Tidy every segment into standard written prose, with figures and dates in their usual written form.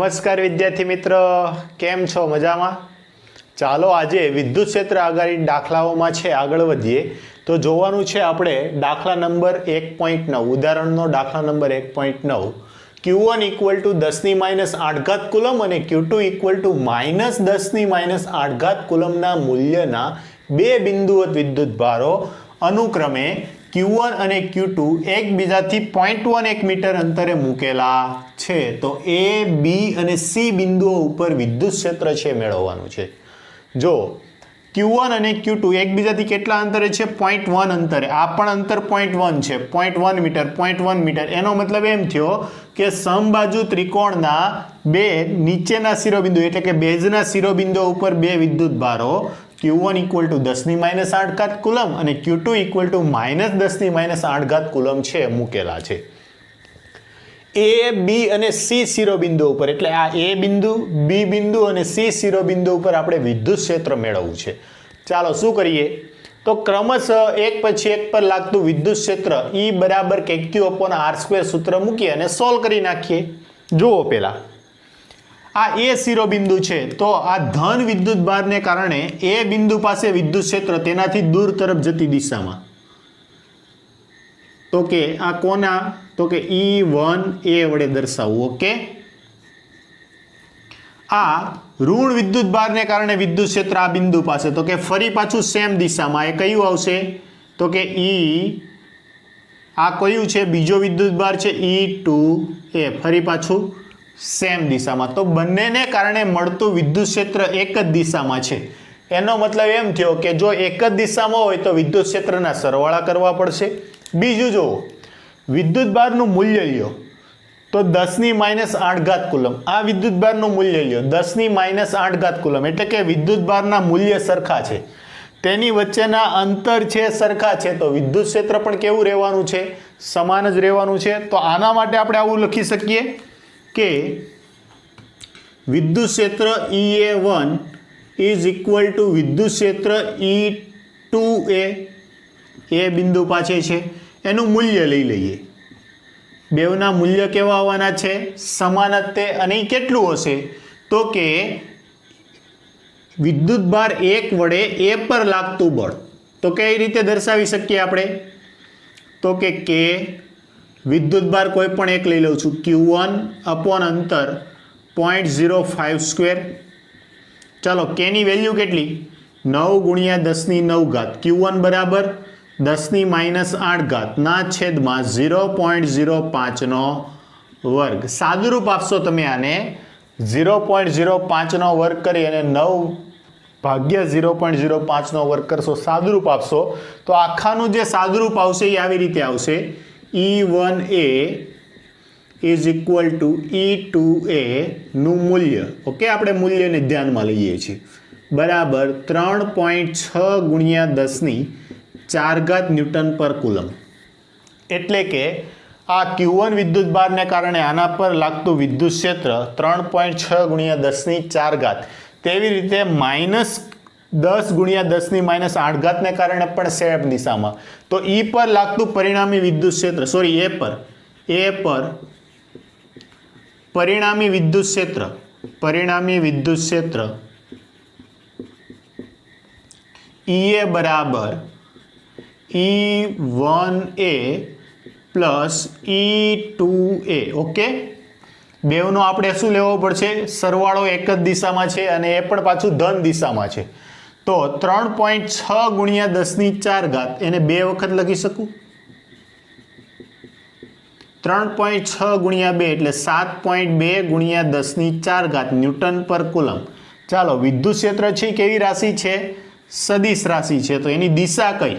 નમસ્કાર વિદ્યાર્થી મિત્ર, કેમ છો? મજામાં? ચાલો આજે વિદ્યુત ક્ષેત્ર આધારિત દાખલાઓમાં છે આગળ વધીએ. તો જોવાનું છે આપણે દાખલા નંબર 1.9, ઉદાહરણનો દાખલા number 1.9. Q1 equal to 10⁻8 coulomb અને Q2 ઇક્વલ ટુ -10⁻8 કુલમના મૂલ્યના બે બિંદુવત વિદ્યુત ભારો અનુક્રમે Q1 અને Q2 એકબીજાથી 0.1 મીટર અંતરે મૂકેલા છે. તો A, B અને C બિંદુઓ ઉપર વિદ્યુત ક્ષેત્ર છે મેળવવાનું છે. જો Q1 અને Q2 એકબીજાથી કેટલા અંતરે છે? 0.1 અંતરે. આ પણ અંતર 0.1 છે. 0.1 મીટર, 0.1 મીટર. એનો મતલબ એમ થયો કે સમબાજુ ત્રિકોણના બે નીચેના શિરોબિંદુ એટલે કે બેઝના શિરોબિંદુઓ ઉપર બે વિદ્યુત ભારો Q1 ઇક્વલ ટુ 10⁻8 કુલમ અને Q2 ઇક્વલ ટુ -10⁻8 કુલમ છે મૂકેલા છે. A, B અને C શિરોબિંદુ ઉપર એટલે આ A બિંદુ, B બિંદુ અને C શિરોબિંદુ ઉપર આપણે વિદ્યુત ક્ષેત્ર મેળવવું છે. ચાલો શું કરીએ? તો ક્રમશઃ એક પછી એક પર લાગતું વિદ્યુત ક્ષેત્ર E બરાબર KQ/R² સૂત્ર મૂકીએ અને સોલ્વ કરી નાખીએ. જુઓ પહેલા આ A શિરોબિંદુ છે તો આ ધન વિદ્યુત ભારને કારણે A બિંદુ પાસે વિદ્યુત ક્ષેત્ર તેનાથી દૂર તરફ જતી દિશામાં. તો કે આ કોના? તો કે E1A વડે દર્શાવવું. ઓકે, આ ઋણ વિદ્યુત ભારને કારણે વિદ્યુત ક્ષેત્ર આ બિંદુ પાસે. તો કે ફરી પાછું સેમ દિશામાં. એ કયું આવશે? તો કે આ કયું છે? બીજો વિદ્યુત ભાર છે E2A. ફરી પાછું સેમ દિશામાં. તો બંનેને કારણે મળતું વિદ્યુત ક્ષેત્ર એક જ દિશામાં છે. એનો મતલબ એમ થયો કે જો એક જ દિશામાં હોય તો વિદ્યુત ક્ષેત્રના સરવાળા કરવા પડશે. બીજું જો વિદ્યુત ભારનું મૂલ્ય લ્યો તો 10⁻8 કુલમ. આ વિદ્યુત ભારનું મૂલ્ય લ્યો 10⁻8 કુલમ એટલે કે વિદ્યુત ભારના મૂલ્ય સરખા છે, તેની વચ્ચેના અંતર છે સરખા છે. તો વિદ્યુત ક્ષેત્ર પણ કેવું રહેવાનું છે? સમાન જ રહેવાનું છે. તો આના માટે આપણે આવું લખી શકીએ કે વિદ્યુત ક્ષેત્ર EA1 ઇઝ ઇક્વલ ટુ વિદ્યુત ક્ષેત્ર E2A. એ બિંદુ પાસે છે એનું મૂલ્ય લઈ લઈએ. બેવના મૂલ્ય કેવા આવવાના છે? સમાન જ તે. અને એ કેટલું હશે? તો કે વિદ્યુત ભાર 1 વડે A પર લાગતું બળ. તો કઈ રીતે દર્શાવી શકીએ આપણે? તો કે K વિદ્યુત ભાર કોઈ પણ એક લઈ લઉં છું, Q1 અપોન અંતર 0.05². ચાલો K ની વેલ્યુ કેટલી? 9 × 10⁹. Q1 બરાબર 10⁻8 ના છેદમાં 0.05 વર્ગ. સાદુરૂપ આપશો તમે આને 0.05 વર્ગ કરી અને 9 / 0.05 વર્ગ કરશો, સાદુરૂપ આપશો તો આખાનું જે સાદુરૂપ આવશે એ આવી રીતે આવશે. E1A is equal to E2A નું મૂલ્ય. ઓકે, આપણે મૂલ્યને ધ્યાનમાં લઈએ છીએ. બરાબર 3.6 × 10⁴ ન્યૂટન પર કુલમ. એટલે કે આ Q1 વિદ્યુત ભારને કારણે આના પર લાગતું વિદ્યુત ક્ષેત્ર 3.6 × 10⁴. તેવી રીતે -10 × 10⁻8 ને કારણે પણ સેમ દિશામાં. તો E પર લાગતું પરિણામી વિદ્યુત ક્ષેત્ર A પર પરિણામી વિદ્યુત ક્ષેત્ર EA બરાબર E1A પ્લસ E2A. ઓકે, બેવનો આપણે શું લેવો પડશે? સરવાળો એક જ દિશામાં છે અને એ પણ પાછું ધન દિશામાં છે. તો 3.6 × 10⁴ એને બે વખત લખી શકું. 3.6 × 2 એટલે 7.2 × 10⁴ ન્યૂટન પર કુલમ. ચાલો, વિદ્યુત ક્ષેત્ર છે કેવી રાશિ છે? સદિશ રાશિ છે. તો એની દિશા કઈ?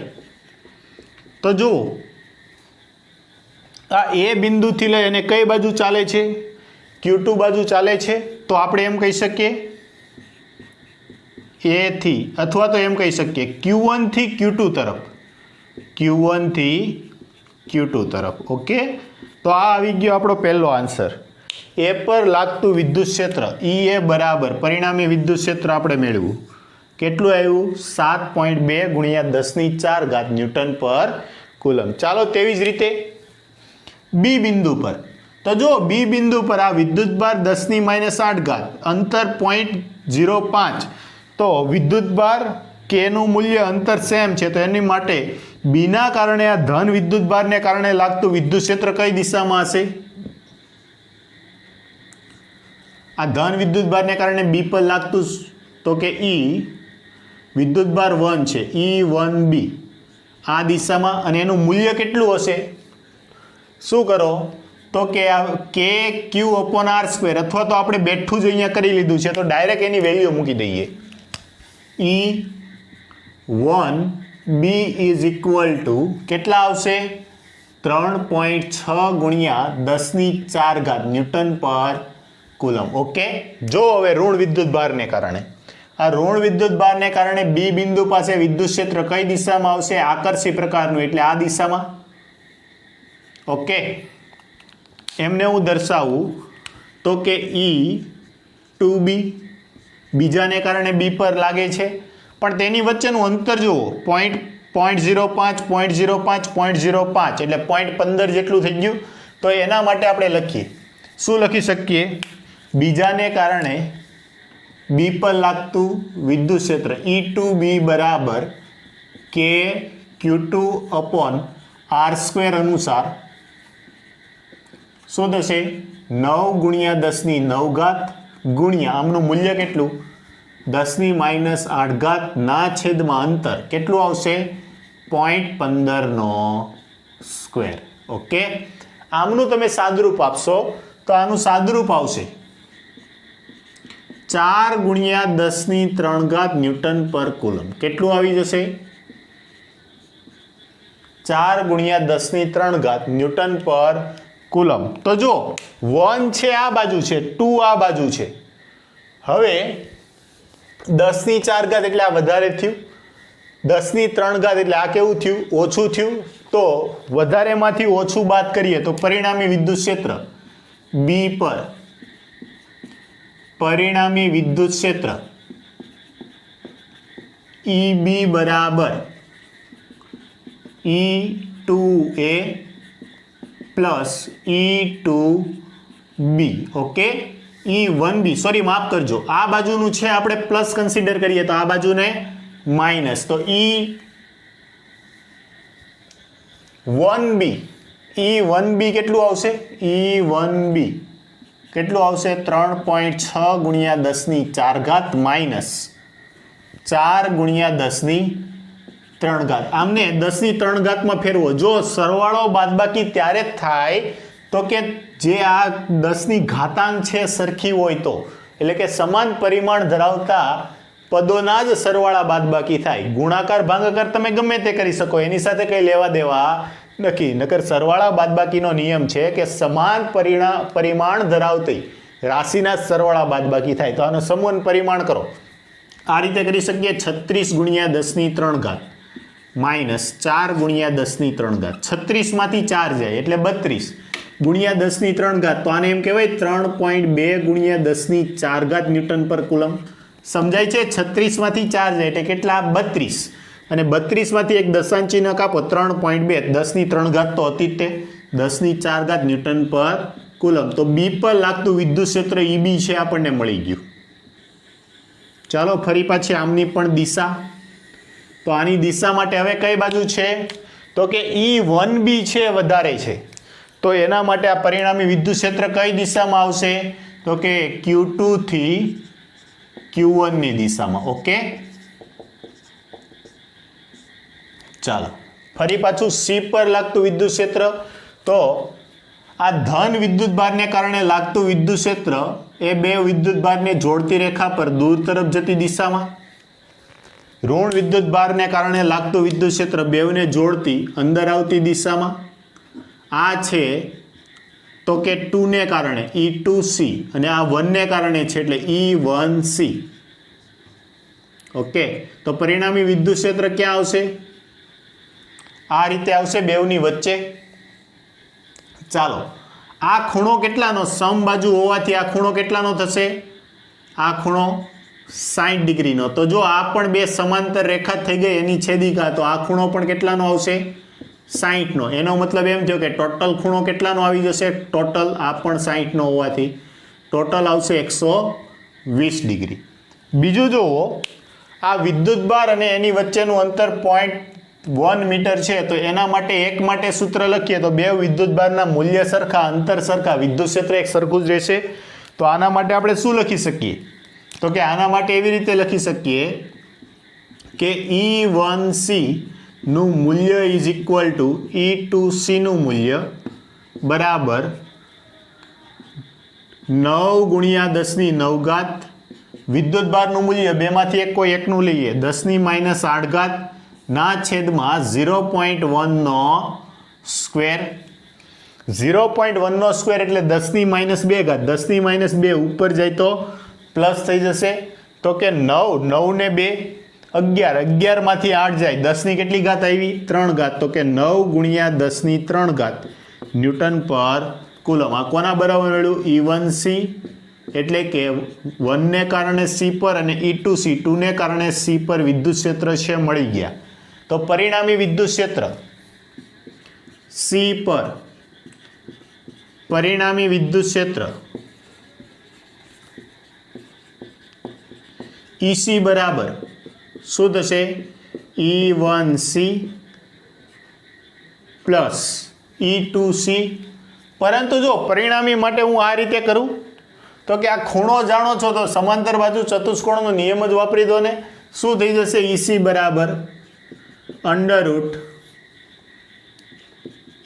તો જુઓ આ A બિંદુથી લઈ અને કઈ બાજુ ચાલે છે? Q2 બાજુ ચાલે છે. તો આપણે એમ કહી શકીએ A થી, અથવા તો એમ કહી શકીએ Q1 થી Q2 તરફ. ઓકે, તો આ આવી ગયો આપણો પહેલો આન્સર. A પર લાગતું વિદ્યુત ક્ષેત્ર EA બરાબર પરિણામી વિદ્યુત ક્ષેત્ર આપણે મેળવ્યું. કેટલું આવ્યું? 7.2 × 10⁴ ન્યૂટન પર કુલમ. ચાલો તેવી જ રીતે B બિંદુ પર તો જો બી બિંદુ પર આ વિદ્યુતભાર 10⁻8 અંતર 0.05, તો વિદ્યુતભાર કે નું મૂલ્ય અંતર સેમ છે, તો એની માટે બીના કારણે આ ધન વિદ્યુતભારને કારણે લાગતું વિદ્યુત ક્ષેત્ર કઈ દિશામાં હશે? આ ધન વિદ્યુતભારને કારણે બી પર લાગતું, તો કે ઈ વિદ્યુતભાર 1 છે, E1B આ દિશામાં, અને એનું મૂલ્ય કેટલું હશે? શું કરો તો કે કે Q/R², અથવા તો આપણે બેઠું જ અહીંયા કરી લીધું છે, તો ડાયરેક્ટ એની વેલ્યુ મૂકી દઈએ. E1B ઇઝ ઇક્વલ ટુ કેટલા આવશે? 3.6 ગુણ્યા 10⁴ ન્યૂટન પર કુલમ. ઓકે, જો હવે ઋણ વિદ્યુતભારને કારણે, આ ઋણ વિદ્યુતભારને કારણે બી બિંદુ પાસે વિદ્યુત ક્ષેત્ર કઈ દિશામાં આવશે? આકર્ષી પ્રકારનું, એટલે આ દિશામાં. ઓકે, એમને હું દર્શાવું તો કે E2B બીજાને કારણે બી પર લાગે છે, પણ તેની વચ્ચેનું અંતર જુઓ, 0.05 0.05 એટલે 0.15 જેટલું થઈ ગયું. તો એના માટે આપણે લખીએ, શું લખી શકીએ? બીજાને કારણે બી પર લાગતું વિદ્યુત ક્ષેત્ર E2B બરાબર કે Q2/R² અનુસાર શું થશે? 9 ગુણ્યા 10⁹ ગુણ્યા આમનું મૂલ્ય કેટલું? 10⁻8 ના છેદમાં અંતર કેટલું આવશે? 0.15². ઓકે, આમનું તમે સાદરૂપ આપશો તો આનું સાદરૂપ આવશે 4 ગુણ્યા 10⁻³ ન્યૂટન પર કુલમ. કેટલું આવી જશે? 4 ગુણ્યા 10⁻³ ન્યૂટન પર કુલમ. તો જો 1 છે આ બાજુ છે, 2 આ બાજુ છે. હવે 10⁴ એટલે આ વધારે થયું, 10⁻³ એટલે આ કેવું થયું? ઓછું થયું. તો વધારેમાંથી ઓછું બાદ કરીએ તો પરિણામી વિદ્યુત ક્ષેત્ર બી પર, પરિણામી વિદ્યુત ક્ષેત્ર EB બરાબર E2A plus E2B. Okay, E1B, sorry માફ કરજો, આ બાજુનું છે આપણે પ્લસ કન્સિડર કરીએ તો આ બાજુને માઇનસ, તો E1B કેટલું આવશે? E1B કેટલું આવશે? 3.6 ગુણ્યા 10⁴ માઇનસ 4 ગુણ્યા 10⁻3. આમને 10⁻3 માં ફેરવો. જો સરવાળો બાદબાકી ત્યારે જ થાય તો કે જે આ 10⁻ છે સરખી હોય તો, એટલે કે સમાન પરિમાણ ધરાવતા પદોના જ સરવાળા બાદબાકી થાય. ગુણાકાર ભાગાકાર તમે ગમે તે કરી શકો, એની સાથે કંઈ લેવા દેવા નથી. નકર સરવાળા બાદબાકીનો નિયમ છે કે સમાન પરિમાણ ધરાવતી રાશિના સરવાળા બાદબાકી થાય. તો આનો સમાન પરિમાણ કરો. આ રીતે કરી શકીએ. 36 ગુણ્યા 10⁻3 માઇનસ 4 ગુણ્યા 10⁻3. 36 માંથી 4 જાય એટલે 32 ગુણ્યા 10⁻3. તો આને એમ કહેવાય 3.2 ગુણ્યા 10⁻4 ન્યૂટન પર કુલમ. સમજાય છે? 36 માંથી 4 જાય એટલે કેટલા? 32. અને 32 માંથી એક દશાંશ ચિહ્ન કાપો, 3.2, 10⁻3 તો હતી તે 10⁻4 ન્યૂટન પર કુલમ. તો બી પર લાગતું વિદ્યુત ક્ષેત્ર EB છે, આપણને મળી ગયું. ચાલો ફરી પાછી આમની પણ દિશા. તો આની દિશા માટે હવે કઈ બાજુ છે? તો કે E1B છે, વધારે છે. તો એના માટે આ પરિણામી વિદ્યુત ક્ષેત્ર કઈ દિશામાં આવશે? તો કે Q2 થી Q1 ની દિશામાં. ઓકે, ચાલો ફરી પાછું સી પર લાગતું વિદ્યુત ક્ષેત્ર. તો આ ધન વિદ્યુતભારને કારણે લાગતું વિદ્યુત ક્ષેત્ર એ બે વિદ્યુતભારને જોડતી રેખા પર દૂર તરફ જતી દિશામાં. ઋણ વિદ્યુતભારને કારણે લાગતું વિદ્યુત ક્ષેત્ર બેવને જોડતી અંદર આવતી દિશામાં. આ છે તો કે 2 ને કારણે E2C, અને આ 1 ને કારણે છે એટલે E1C. ઓકે, તો પરિણામી વિદ્યુત ક્ષેત્ર ક્યાં આવશે? આ રીતે આવશે, બેવની વચ્ચે. ચાલો, આ ખૂણો કેટલાનો? સમબાજુ હોવાથી આ ખૂણો કેટલાનો થશે? આ ખૂણો 60 ડિગ્રીનો. તો જો આ પણ બે સમાંતર રેખા થઈ ગઈ એની છેદિકા, તો આ ખૂણો પણ કેટલાનો આવશે? 60નો, એનો મતલબ એમ થયો કે ટોટલ ખૂણો કેટલાનો આવી જશે, ટોટલ આ પણ 60નો હોવાથી ટોટલ આવશે 120 ડિગ્રી. બીજું જુઓ, આ વિદ્યુતભાર અને એની વચ્ચેનું અંતર 0.1 મીટર છે, તો એના માટે એક માટે સૂત્ર લખીએ તો બે વિદ્યુતભારના મૂલ્ય સરખા, અંતર સરખા, વિદ્યુત ક્ષેત્ર એક સરખું જ રહેશે. તો આના માટે આપણે શું લખી શકીએ, તો કે આના માટે એવી રીતે લખી શકીએ કે E1C નું મૂલ્ય ઇઝ ઇક્વલ ટુ E2C નું મૂલ્ય બરાબર 9 ગુણ્યા 10⁹ વિદ્યુતભારનું મૂલ્ય બેમાંથી એક કોઈ એકનું લઈએ 10⁻8 ના છેદમાં 0.1 નો સ્ક્વેર. 0.1 નો સ્ક્વેર એટલે 10⁻2 10⁻2 ઉપર જાય તો પ્લસ થઈ જશે. તો કે 9 9 ને 2 11 11 માંથી 8 જાય 10 ની કેટલી ઘાત આવી 3 ઘાત. તો કે 9 ગુણ્યા 10⁻3 ન્યૂટન પર કુલમ. આ કોના બરાબર મળ્યું, E1C એટલે કે 1 ને કારણે C પર અને E2C 2 ને કારણે C પર વિદ્યુત ક્ષેત્ર છે મળી ગયા. તો પરિણામી વિદ્યુત ક્ષેત્ર C પર પરિણામી વિદ્યુત ક્ષેત્ર EC બરાબર શું થશે, E1C પ્લસ E2C. પરંતુ જો પરિણામી માટે હું આ રીતે કરું તો કે આ ખૂણો જાણો છો તો સમાંતર બાજુ ચતુષ્કોણનો નિયમ જ વાપરી દો ને. શું થઈ જશે, EC બરાબર √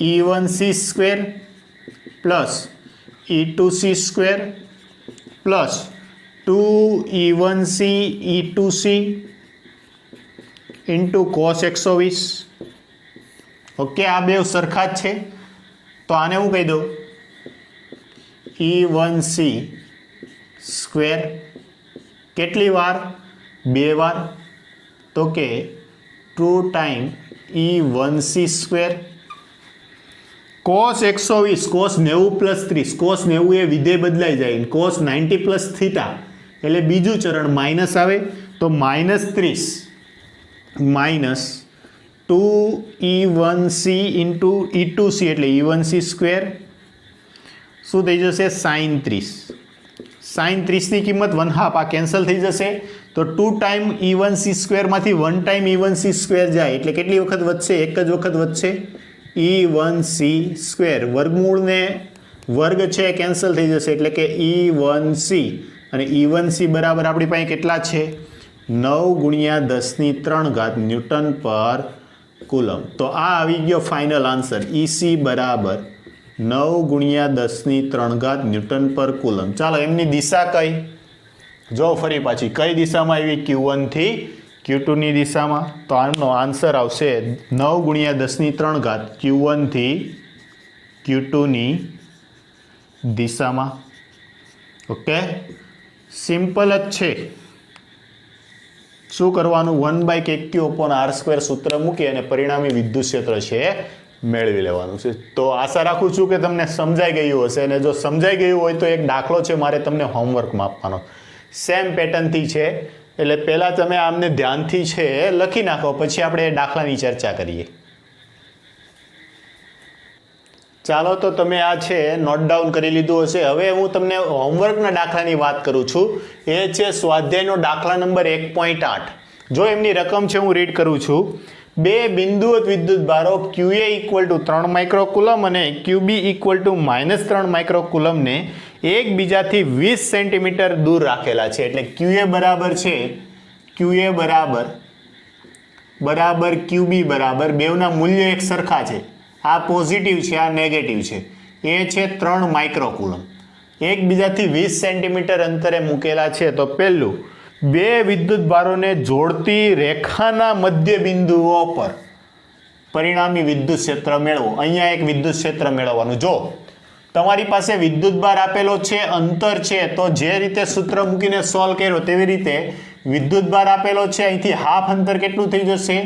E1C square plus E2C square plus 2E1C E2C into cos 120. Okay, આ બે સરખા જ છે તો આને હું કહી દઉં E1C સ્ક્વેર કેટલી વાર, 2 વાર. તો કે 2 time E1C square cos 120 cos 90 plus 30 cos 90 એ વિધેય બદલાઈ જાય cos 90 પ્લસ થીટા એટલે બીજું ચરણ માઇનસ આવે તો -30 માઇનસ 2E1C ઇન્ટુ E2C એટલે E1C સ્ક્વેર શું થઈ જશે, sin 30. sin 30ની કિંમત 1/2 આ કેન્સલ થઈ જશે તો 2 time E1C સ્ક્વેરમાંથી 1 time E1C square જાય એટલે કેટલી વખત વધશે, એક જ વખત વધશે E1C સ્ક્વેર. વર્ગમૂળને વર્ગ છે કેન્સલ થઈ જશે એટલે કે E1C અને E1C બરાબર આપણી પાસે કેટલા છે, 9 ગુણ્યા 10⁻³ ન્યૂટન પર કુલમ. તો આ આવી ગયો ફાઇનલ આન્સર, EC બરાબર 9 ગુણ્યા 10⁻³ ન્યૂટન પર કુલમ. ચાલો એમની દિશા કઈ જો ફરી પાછી કઈ દિશામાં આવી, Q1 થી Q2ની દિશામાં. તો આનો આન્સર આવશે 9 ગુણ્યા 10⁻³ Q1 થી Q2ની દિશામાં. ઓકે, સિમ્પલ જ છે. શું કરવાનું, 1/KQ/R² સૂત્ર મૂકી અને પરિણામી વિદ્યુત ક્ષેત્ર છે મેળવી લેવાનું છે. તો આશા રાખું છું કે તમને સમજાઈ ગયું હશે અને જો સમજાઈ ગયું હોય તો એક દાખલો છે મારે તમને હોમવર્કમાં આપવાનો, સેમ પેટર્નથી છે એટલે પહેલાં તમે આમને ધ્યાનથી છે લખી નાખો પછી આપણે એ દાખલાની ચર્ચા કરીએ. ચાલો તો તમે આ છે નોટ ડાઉન કરી લીધું હશે. હવે હું તમને હોમવર્કના દાખલાની વાત કરું છું. એ છે સ્વાધ્યાયનો દાખલા નંબર 1.8. જો એમની રકમ છે હું રીડ કરું છું. બે બિંદુવત વિદ્યુતભારો QA = 3 માઇક્રોકુલમ અને QB = -3 માઇક્રોકુલમને એકબીજાથી 20 સેન્ટીમીટર દૂર રાખેલા છે. એટલે QA બરાબર છે QA બરાબર QB બરાબર બેવના મૂલ્ય એક સરખા છે. આ પોઝિટિવ છે, આ નેગેટિવ છે. એ છે 3 માઇક્રોકુલમ એકબીજાથી 20 સેન્ટીમીટર અંતરે મૂકેલા છે. તો પહેલું, બે વિદ્યુતભારોને જોડતી રેખાના મધ્ય બિંદુઓ પર પરિણામી વિદ્યુત ક્ષેત્ર મેળવો. અહીંયા એક વિદ્યુત ક્ષેત્ર મેળવવાનું. જો તમારી પાસે વિદ્યુતભાર આપેલો છે, અંતર છે, તો જે રીતે સૂત્ર મૂકીને સોલ્વ કર્યો તેવી રીતે વિદ્યુતભાર આપેલો છે, અહીંથી હાફ અંતર કેટલું થઈ જશે,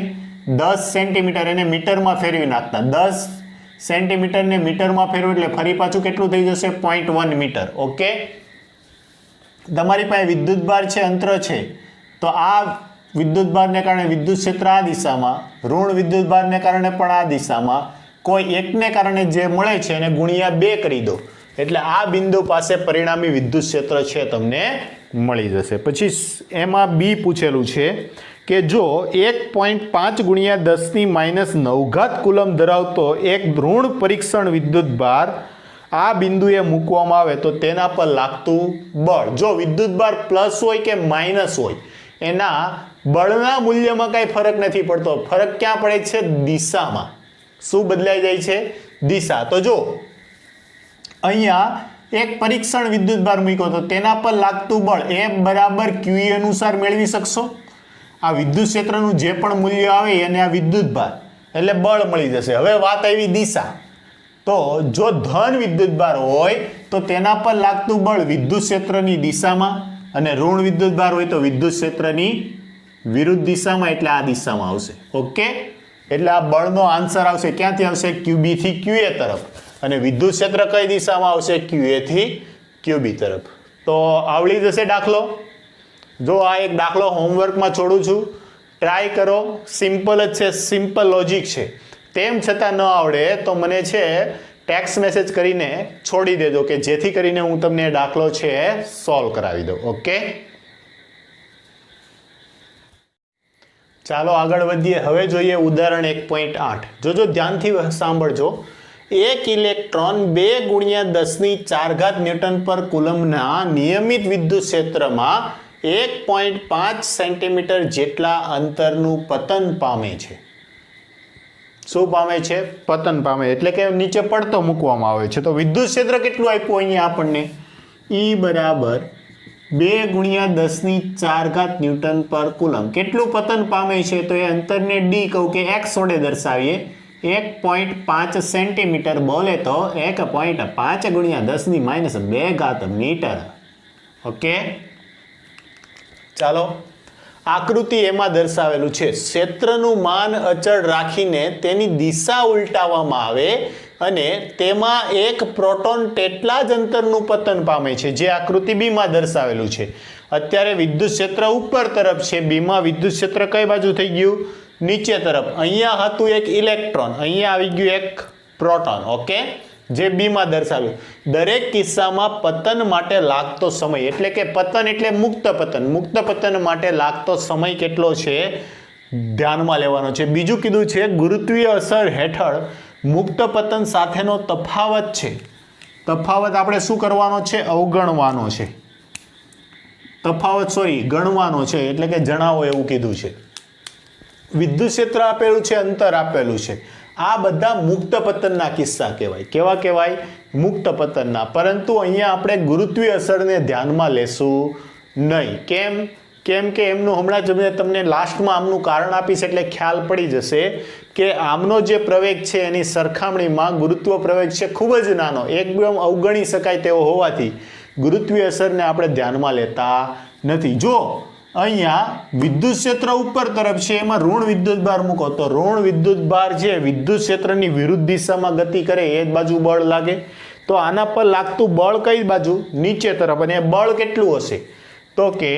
10 સેન્ટીમીટર. એને મીટરમાં ફેરવી નાખતા 10 સેન્ટીમીટરને મીટરમાં ફેરવું એટલે ફરી પાછું કેટલું થઈ જશે, 0.1 મીટર. ઓકે, તમારી પાસે વિદ્યુતભાર છે, અંતર છે, તો આ વિદ્યુતભારને કારણે વિદ્યુત ક્ષેત્ર આ દિશામાં, ઋણ વિદ્યુતભારને કારણે પણ આ દિશામાં, કોઈ એકને કારણે જે મળે છે એને ગુણ્યા 2 કરી દો એટલે આ બિંદુ પાસે પરિણામી વિદ્યુત ક્ષેત્ર છે તમને મળી જશે. પછી એમાં બી પૂછેલું છે કે જો 1.5 ગુણ્યા 10⁻⁹ કુલમ ધરાવતો એક ઋણ પરીક્ષણ વિદ્યુતભાર આ બિંદુએ મૂકવામાં આવે તો તેના પર લાગતું બળ, જો વિદ્યુતભાર પ્લસ હોય કે માઇનસ હોય એના બળના મૂલ્યમાં કાંઈ ફરક નથી પડતો, ફરક ક્યાં પડે છે? દિશામાં. શું બદલાઈ જાય છે? દિશા. તો જો અહીંયા એક પરીક્ષણ વિદ્યુતભાર મૂક્યો તો તેના પર લાગતું બળ F બરાબર QE અનુસાર મેળવી શકશો. આ વિદ્યુત ક્ષેત્રનું જે પણ મૂલ્ય આવે એને આ વિદ્યુતભાર એટલે બળ મળી જશે. હવે વાત આવી દિશા. તો જો ધન વિદ્યુતભાર હોય તો તેના પર લાગતું બળ વિદ્યુત ક્ષેત્રની દિશામાં અને ઋણ વિદ્યુતભાર હોય તો વિદ્યુત ક્ષેત્રની વિરુદ્ધ દિશામાં એટલે આ દિશામાં આવશે. ઓકે, એટલે આ બળનો આન્સર આવશે ક્યાંથી આવશે? QB થી QA તરફ. અને વિદ્યુત ક્ષેત્ર કઈ દિશામાં આવશે? QA થી QB તરફ. તો આવડી જશે દાખલો. જો આ એક દાખલો હોમવર્કમાં છોડું છું, ટ્રાય કરો. સિમ્પલ જ છે, સિમ્પલ લોજિક છે. તેમ છતાં ન આવડે તો મને છે ટેક્સ્ટ મેસેજ કરીને છોડી દેજો કે જેથી કરીને હું તમને દાખલો છે સોલ્વ કરાવી દઉં. ઓકે, ચાલો આગળ વધીએ. હવે જોઈએ ઉદાહરણ 1.8. જોજો ધ્યાનથી સાંભળજો. એક ઇલેક્ટ્રોન 2 ગુણ્યા 10⁴ ન્યૂટન પર કુલમના નિયમિત વિદ્યુત ક્ષેત્રમાં 1.5 સેન્ટીમીટર જેટલા અંતરનું પતન પામે છે. શું પામે છે? પતન પામે એટલે કે નીચે પડતો મૂકવામાં આવે છે. તો વિદ્યુત ક્ષેત્ર કેટલું આપ્યું અહીંયા આપણને? E બરાબર 2 ગુણ્યા 10⁴ ન્યૂટન પર કુલમ. કેટલું પતન પામે છે? તો એ અંતરને D કહું કે x વડે દર્શાવીએ. 1.5 સેન્ટીમીટર બોલે તો 1.5 ગુણ્યા 10⁻² મીટર. ઓકે, ચાલો આકૃતિ એમાં દર્શાવેલું છે. ક્ષેત્રનું માન અચળ રાખીને તેની દિશા ઉલટાવવામાં આવે અને તેમાં એક પ્રોટોન તેટલા જ અંતરનું પતન પામે છે, જે આકૃતિ બીમાં દર્શાવેલું છે. અત્યારે વિદ્યુત ક્ષેત્ર ઉપર તરફ છે, બીમાં વિદ્યુત ક્ષેત્ર કઈ બાજુ થઈ ગયું? નીચે તરફ. અહીંયા હતું એક ઇલેક્ટ્રોન, અહીંયા આવી ગયું એક પ્રોટોન. ઓકે, જે બીમાં દર્શાવ્યું. દરેક કિસ્સામાં પતન માટે લાગતો સમય એટલે કે પતન એટલે મુક્ત પતન, મુક્ત પતન માટે લાગતો સમય કેટલો છે ધ્યાનમાં લેવાનો છે. બીજું કીધું છે ગુરુત્વીય અસર હેઠળ મુક્ત પતન સાથેનો તફાવત છે. તફાવત આપણે શું કરવાનો છે? અવગણવાનો છે. તફાવત ગણવાનો છે એટલે કે જણાવો એવું કીધું છે. વિદ્યુત ક્ષેત્ર આપેલું છે, અંતર આપેલું છે. આ બધા મુક્ત પતનના કિસ્સા કહેવાય. કેવા કહેવાય? મુક્ત પતનના. પરંતુ અહીંયા આપણે ગુરુત્વીય અસરને ધ્યાનમાં લેશું નહીં. કેમ કે એમનું હમણાં જ તમને લાસ્ટમાં આમનું કારણ આપીશ એટલે ખ્યાલ પડી જશે કે આમનો જે પ્રવેગ છે એની સરખામણીમાં ગુરુત્વ પ્રવેગ છે ખૂબ જ નાનો, એકદમ અવગણી શકાય તેવો હોવાથી ગુરુત્વીય અસરને આપણે ધ્યાનમાં લેતા નથી. જો અહીંયા વિદ્યુત ક્ષેત્ર ઉપર તરફ છે, એમાં ઋણ વિદ્યુતભાર મૂકો તો ઋણ વિદ્યુતભાર છે વિદ્યુત ક્ષેત્રની વિરુદ્ધ દિશામાં ગતિ કરે એ જ બાજુ બળ લાગે. તો આના પર લાગતું બળ કઈ બાજુ? નીચે તરફ. અને બળ કેટલું હશે? તો કે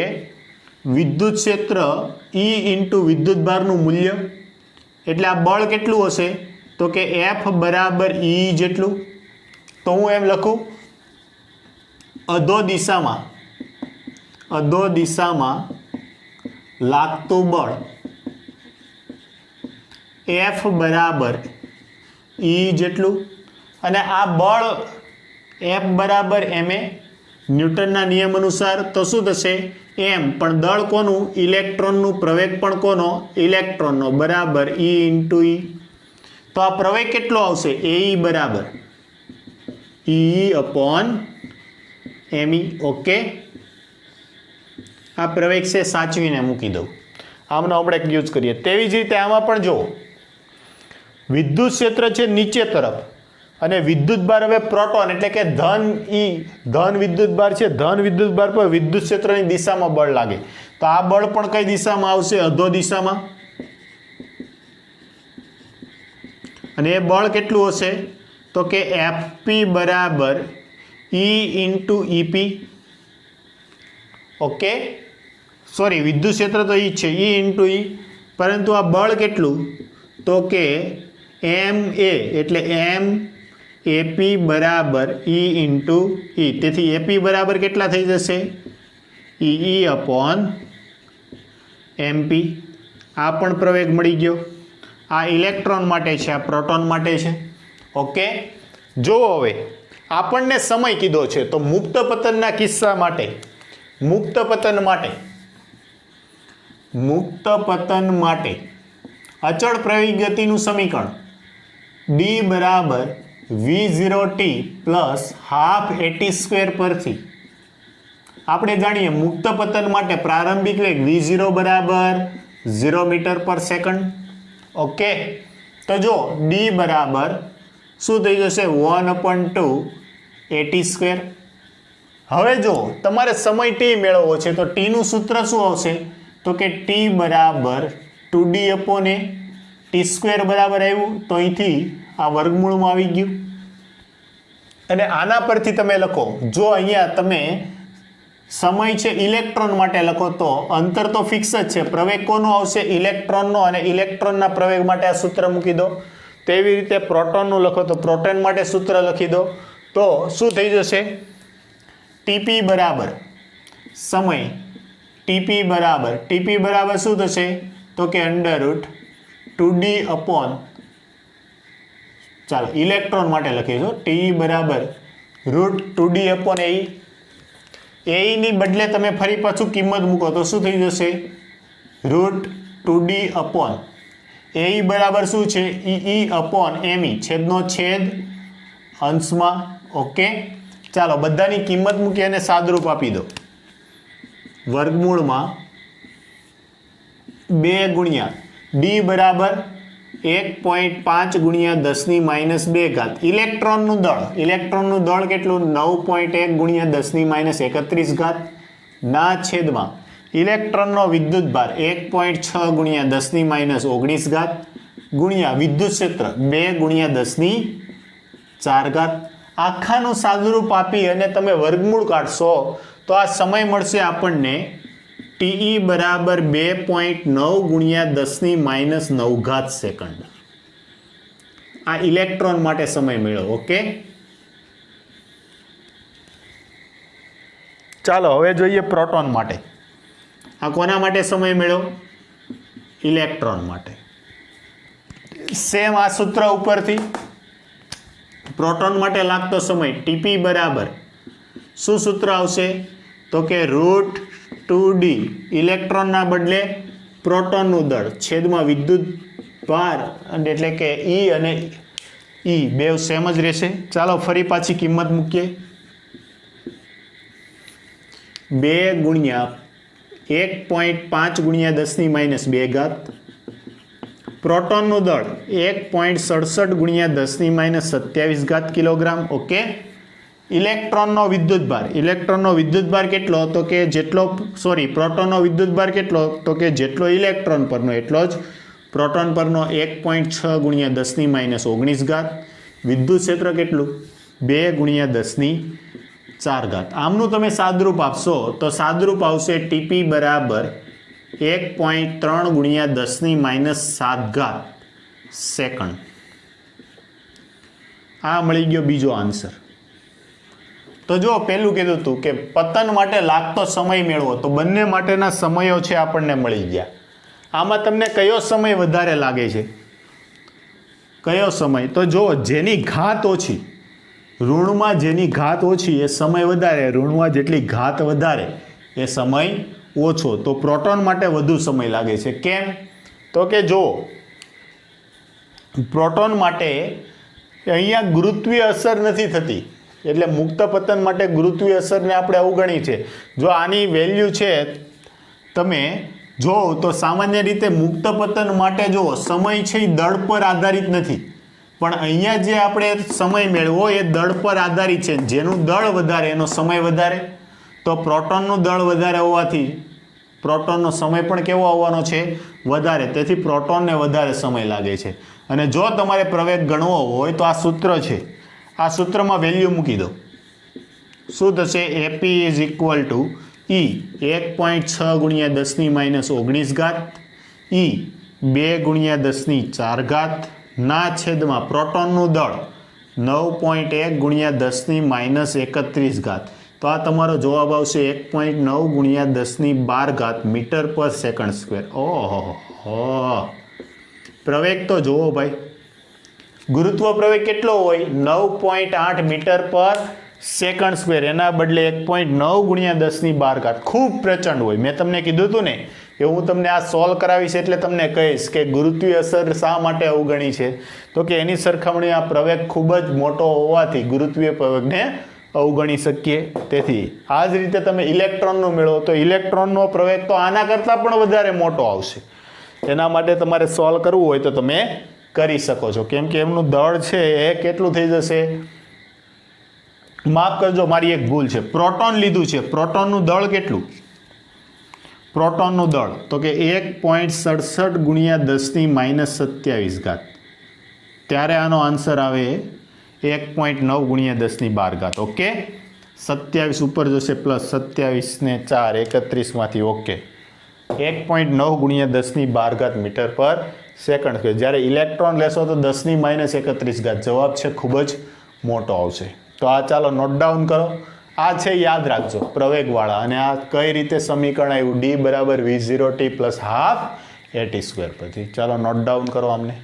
વિદ્યુત ક્ષેત્ર E ઇન્ટુ વિદ્યુતભારનું મૂલ્ય. એટલે આ બળ કેટલું હશે? તો કે F બરાબર E જેટલું. તો હું એમ લખું અધો દિશામાં લાગતું બળ F બરાબર E જેટલું. અને આ બળ F બરાબર ma ન્યૂટનના નિયમ અનુસાર. તો શું થશે? m પણ દળ કોનું? ઇલેક્ટ્રોનનું. પ્રવેગ પણ કોનો? ઇલેક્ટ્રોનનો. બરાબર E ઇન્ટુ E. તો આ પ્રવેગ કેટલો આવશે? AE બરાબર E અપોન me. ઓકે, આ પ્રવેગ છે સાચવીને મૂકી દઉં. આમનો આપણે યુઝ કરીએ. તેવી જ રીતે આમાં પણ જો વિદ્યુત ક્ષેત્ર છે નીચે તરફ અને વિદ્યુતભાર હવે પ્રોટોન એટલે કે ધન વિદ્યુતભાર છે. ધન વિદ્યુતભાર પર વિદ્યુત ક્ષેત્રની દિશામાં બળ લાગે. તો આ બળ પણ કઈ દિશામાં આવશે? અધો દિશામાં. અને એ બળ કેટલું હશે? તો કે Fp બરાબર E into EP. Okay, sorry વિદ્યુત ક્ષેત્ર તો ઈ છે ઈ ઇન્ટુ ઈ, પરંતુ આ બળ કેટલું તો કે એમ એ એટલે એમ એપી બરાબર ઈ ઇન્ટુ ઈ, તેથી એપી બરાબર કેટલા થઈ જશે ઈ અપોન એમપી. આ પણ પ્રવેગ મળી ગયો. આ ઇલેક્ટ્રોન માટે છે, આ પ્રોટોન માટે છે. ઓકે, જો હવે આપણને સમય કીધો છે તો મુક્ત પતનના કિસ્સા માટે મુક્ત પતન માટે અચળ પ્રવેગી ગતિનું સમીકરણ d બરાબર v0t plus half at square પરથી આપણે જાણીએ મુક્ત પતન માટે પ્રારંભિક વેગ v0 બરાબર 0 મીટર પર સેકન્ડ. ઓકે, તો જો d બરાબર શું થઈ જશે 1/2 એટી સ્ક્વેર. હવે જો તમારે સમય t મેળવવો છે તો t નું સૂત્ર શું આવશે તો કે t બરાબર 2d upon a, t square બરાબર આવ્યું તો અહીંથી આ વર્ગમૂળમાં આવી ગયું. અને આના પરથી તમે લખો, જો અહીંયા તમે સમય છે ઇલેક્ટ્રોન માટે લખો તો અંતર તો ફિક્સ જ છે, પ્રવેગ કોનો આવશે ઇલેક્ટ્રોનનો, અને ઇલેક્ટ્રોનના પ્રવેગ માટે આ સૂત્ર મૂકી દો. તેવી રીતે પ્રોટોનનું લખો તો પ્રોટોન માટે સૂત્ર લખી દો. તો શું થઈ જશે ટીપી બરાબર સમય ટીપી બરાબર શું થશે તો કે √2d અપોન, ચાલો ઇલેક્ટ્રોન માટે લખીશું ટી બરાબર √2d અપોન એ. એની બદલે તમે ફરી પાછું કિંમત મૂકો તો શું થઈ જશે √2d અપોન એ બરાબર શું છે ઈ અપોન એમી, છેદનો છેદ અંશમાં. ઓકે, ચાલો બધાની કિંમત મૂકી અને સાદરૂપ આપી દો. વર્ગમૂળમાં 2 ગુણ્યા ડી બરાબર 1.5 ગુણ્યા 10⁻2 ઘાત. ઇલેક્ટ્રોનનું દળ કેટલું 9.1 ગુણ્યા 10⁻31 ઘાત ના છેદમાં ઇલેક્ટ્રોનનો વિદ્યુત ભાર 1.6 ગુણ્યા 10⁻19 ઘાત ગુણ્યા વિદ્યુત ક્ષેત્ર 2 ગુણ્યા 10⁴ ઘાત. આખાનું સાદુરૂપ આપી અને તમે વર્ગમૂળ કાઢશો તો આ સમય મળશે આપણને ટી બરાબર 2.9 ગુણ્યા 10⁻9 ઘાત સેકન્ડ. આ ઇલેક્ટ્રોન માટે સમય મળ્યો. ઓકે, ચાલો હવે જોઈએ પ્રોટોન માટે. આ કોના માટે સમય મળ્યો ઇલેક્ટ્રોન માટે. સેમ આ સૂત્ર ઉપરથી પ્રોટોન માટે લાગતો સમય ટીપી બરાબર શું સૂત્ર આવશે તો કે √2d ઇલેક્ટ્રોનના બદલે પ્રોટોનનું દળ છેદમાં વિદ્યુત ભાર, એટલે કે ઈ અને ઈ બે સેમ જ રહેશે. ચાલો ફરી પાછી કિંમત મૂકીએ. 2 ગુણ્યા 1.5 ગુણ્યા 10⁻2 ઘાત. પ્રોટોનનું દળ 1.67 ગુણ્યા 10⁻27 ઘાત કિલોગ્રામ. ઓકે, ઇલેક્ટ્રોનનો વિદ્યુત ભાર કેટલો તો કે પ્રોટોનનો વિદ્યુત ભાર કેટલો તો કે જેટલો ઇલેક્ટ્રોન પરનો એટલો જ પ્રોટોન પરનો 1.6 ગુણ્યા 10⁻19 ઘાત. વિદ્યુત ક્ષેત્ર કેટલું 2 ગુણ્યા 10⁴ ઘાત. આમનું તમે સાદરૂપ આપશો તો સાદરૂપ આવશે ટીપી બરાબર 1.3 ગુણ્યા 10⁻7 ઘાત સેકન્ડ. આ મળી ગયો બીજો આન્સર. તો જો પહેલું કીધું હતું કે પતન માટે લાગતો સમય મેળવો, તો બંને માટેના સમયો છે આપણને મળી ગયા. આમાં તમને કયો સમય વધારે લાગે છે કયો સમય? તો જો જેની ઘાત ઓછી, ઋણમાં જેની ઘાત ઓછી એ સમય વધારે, ઋણમાં જેટલી ઘાત વધારે એ સમય ઓછો. તો પ્રોટોન માટે વધુ સમય લાગે છે. કેમ? તો કે જો પ્રોટોન માટે અહીંયા ગુરુત્વીય અસર નથી થતી, એટલે મુક્ત પતન માટે ગુરુત્વીય અસરને આપણે અવગણી છે. જો આની વેલ્યુ છે તમે જો તો સામાન્ય રીતે મુક્ત પતન માટે જો સમય છે એ દળ પર આધારિત નથી, પણ અહીંયા જે આપણે સમય મેળવો એ દળ પર આધારિત છે. જેનું દળ વધારે એનો સમય વધારે. તો પ્રોટોનનું દળ વધારે હોવાથી પ્રોટોનનો સમય પણ કેવો આવવાનો છે વધારે, તેથી પ્રોટોનને વધારે સમય લાગે છે. અને જો તમારે પ્રવેગ ગણવો હોય તો આ સૂત્ર છે, આ સૂત્રમાં વેલ્યુ મૂકી દો. શું થશે? એપી ઇઝ ઇક્વલ ટુ ઈ 1.6 ગુણ્યા 10⁻19 ઘાત, ઈ 2 ગુણ્યા 10⁴ ના છેદમાં પ્રોટોનનું દળ 9.1 ગુણ્યા 10⁻31 ઘાત. તો આ તમારો જવાબ આવશે 1.9 ગુણ્યા 10⁻12 ઘાત મીટર પર સેકન્ડ સ્ક્વેર. ઓહો, પ્રવેગ તો જુઓ ભાઈ, ગુરુત્વ પ્રવેગ કેટલો હોય? 9.8 મીટર પર સેકન્ડ સ્ક્વેર, એના બદલે 1.9 ગુણ્યા 10⁻12 ઘાત. ખૂબ પ્રચંડ હોય. મેં તમને કીધું હતું ને કે હું તમને આ સોલ્વ કરાવીશ એટલે તમને કહીશ કે ગુરુત્વીય અસર શા માટે અવગણી છે. તો કે એની સરખામણી આ પ્રવેગ ખૂબ જ મોટો હોવાથી ગુરુત્વીય પ્રવેગને અવગણી શકીએ. તેથી આ જ રીતે તમે ઇલેક્ટ્રોનનો મેળવો તો ઇલેક્ટ્રોનનો પ્રવેગ તો આના કરતાં પણ વધારે મોટો આવશે. એના માટે તમારે સોલ્વ કરવું હોય તો તમે કરી શકો છો, કેમ કે એમનું દળ છે એ કેટલું થઈ જશે? માફ કરજો, મારી એક ભૂલ છે. પ્રોટોન લીધું છે. પ્રોટોનનું દળ કેટલું? પ્રોટોનનું દળ તો કે 1.67 ગુણ્યા 10⁻27 ઘાત. ત્યારે આનો આન્સર આવે 1.9 ગુણ્યા 10⁻12 ઘાત. ઓકે, 27 ઉપર જશે પ્લસ 27 ને 4 31માંથી. ઓકે, 1.9 ગુણ્યા 10⁻12 ઘાત મીટર પર સેકન્ડ સ્ક્વેર. જ્યારે ઇલેક્ટ્રોન લેશો તો 10⁻31 ઘાત. જવાબ છે ખૂબ જ મોટો આવશે. તો આ ચાલો નોટ ડાઉન કરો. આ છે યાદ રાખજો પ્રવેગવાળા. અને આ કઈ રીતે સમીકરણ આવ્યું? D = V0t + ½ AT² પરથી. ચાલો નોટ ડાઉન કરો આમને.